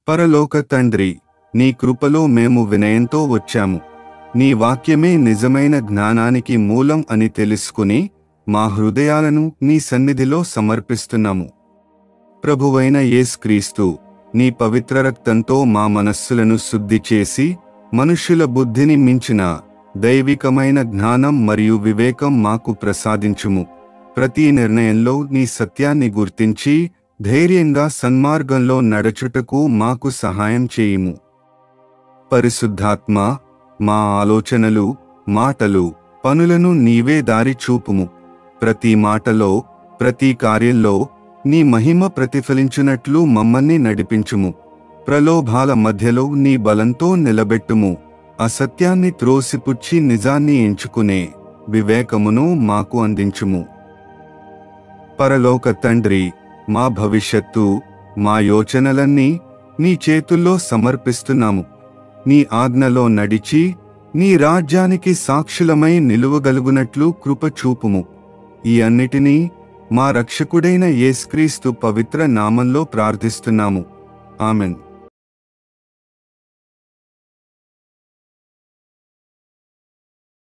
పరలోక తండ్రి, నీ కృపలో మేము వినయంతో వచ్చాము. నీ వాక్యమే నిజమైన జ్ఞానానికి మూలం అని తెలుసుకుని మా హృదయాలను నీ సన్నిధిలో సమర్పిస్తున్నాము. ప్రభువైన యేసుక్రీస్తు, నీ పవిత్ర రక్తంతో మా మనస్సులను శుద్ధి చేసి మనుష్యుల బుద్ధిని మించిన దైవికమైన జ్ఞానం మరియు వివేకం మాకు ప్రసాదించుము. ప్రతి నిర్ణయంలో నీ సత్యాన్ని గుర్తించి ధైర్యంగా సన్మార్గంలో నడచుటకు మాకు సహాయం చేయుము. పరిశుద్ధాత్మ, మా ఆలోచనలు, మాటలు, పనులను నీవే దారి చూపుము. ప్రతి మాటలో, ప్రతి కార్యంలో నీ మహిమ ప్రతిఫలించునట్లు మమ్మల్ని నడిపించుము. ప్రలోభాల మధ్యలో నీ బలంతో నిలబెట్టుము. అసత్యాన్ని త్రోసిపుచ్చి నిజాన్ని ఎంచుకునే వివేకమును మాకు అందించుము. పరలోక తండ్రి, మా భవిష్యత్తు, మా యోచనలన్నీ నీ చేతుల్లో సమర్పిస్తున్నాము. నీ ఆజ్ఞలో నడిచి నీ రాజ్యానికి సాక్షులమై నిలువగలుగునట్లు కృప చూపుము. ఈ అన్నిటినీ మా రక్షకుడైన యేసుక్రీస్తు పవిత్ర నామంలో ప్రార్థిస్తున్నాము. ఆమెన్.